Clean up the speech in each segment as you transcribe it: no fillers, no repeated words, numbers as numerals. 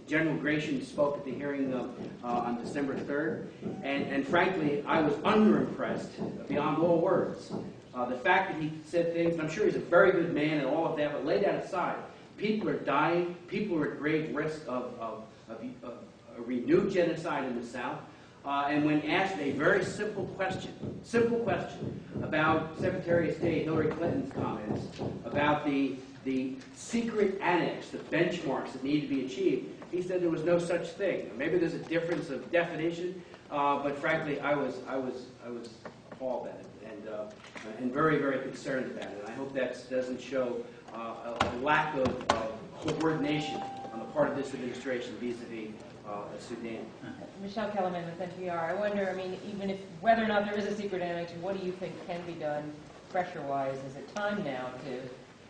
General Gratian spoke at the hearing on December 3rd, and frankly, I was underimpressed beyond all words. The fact that he said things, and I'm sure he's a very good man and all of that, but lay that aside. People are dying. People are at grave risk of a renewed genocide in the South. And when asked a very simple question about Secretary of State Hillary Clinton's comments about the secret annex, the benchmarks that need to be achieved, he said there was no such thing. Maybe there's a difference of definition, but frankly, I was appalled at it and very, very concerned about it. I hope that doesn't show a lack of coordination on the part of this administration vis-a-vis Sudan. Michelle Kellerman with NPR. I wonder, I mean, even if whether or not there is a secret annex, what do you think can be done pressure-wise? Is it time now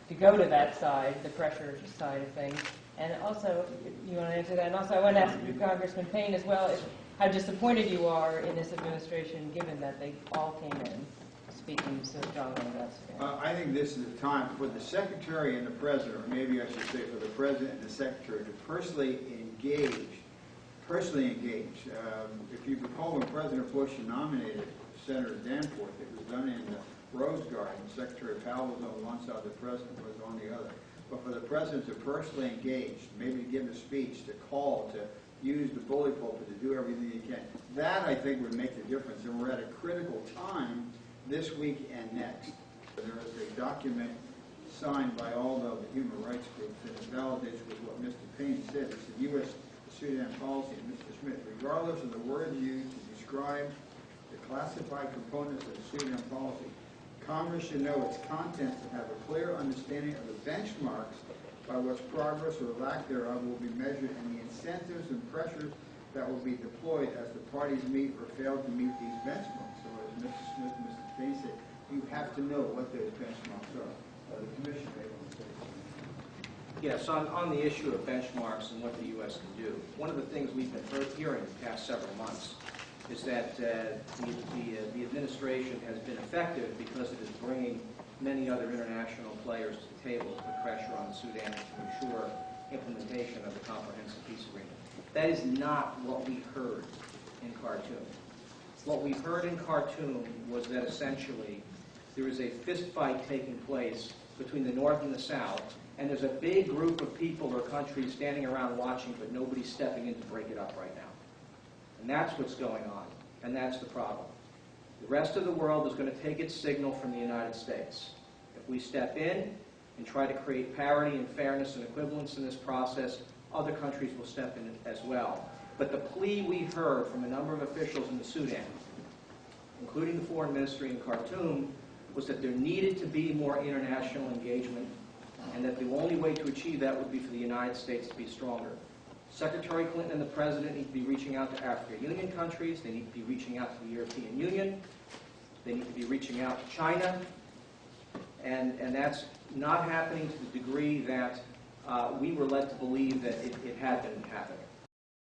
to go to that side, the pressure side of things? And also, you want to answer that? And also, I want to ask Congressman Payne as well, how disappointed you are in this administration, given that they all came in speaking so strongly about Sudan. I think this is the time for the Secretary and the President, or maybe I should say for the President and the Secretary, to personally engage. If you recall, when President Bush nominated Senator Danforth, it was done in the Rose Garden. Secretary Powell was on one side, the President was on the other. But for the President to personally engage, maybe to give a speech, to call, to use the bully pulpit, to do everything he can, that I think would make the difference. And we're at a critical time this week and next. There is a document signed by all of the human rights groups that it validates with what Mr. Payne said. It's the U.S.-Sudan policy. And Mr. Smith, regardless of the word used to describe the classified components of the Sudan policy, Congress should know its contents and have a clear understanding of the benchmarks by which progress or lack thereof will be measured and the incentives and pressures that will be deployed as the parties meet or fail to meet these benchmarks. So as Mr. Smith and Mr. Payne said, you have to know what those benchmarks are. The Commission may want to say something. Yes, on the issue of benchmarks and what the U.S. can do, one of the things we've been hearing the past several months is that the administration has been effective because it is bringing many other international players to the table to put pressure on Sudan to ensure implementation of the Comprehensive Peace Agreement. That is not what we heard in Khartoum. What we heard in Khartoum was that essentially there is a fist fight taking place between the North and the South, and there's a big group of people or countries standing around watching, but nobody's stepping in to break it up right now. And that's what's going on, and that's the problem. The rest of the world is going to take its signal from the United States. If we step in and try to create parity and fairness and equivalence in this process, other countries will step in as well. But the plea we heard from a number of officials in the Sudan, including the foreign ministry in Khartoum, was that there needed to be more international engagement and that the only way to achieve that would be for the United States to be stronger. Secretary Clinton and the President need to be reaching out to African Union countries. They need to be reaching out to the European Union. They need to be reaching out to China. And that's not happening to the degree that we were led to believe that it had been happening.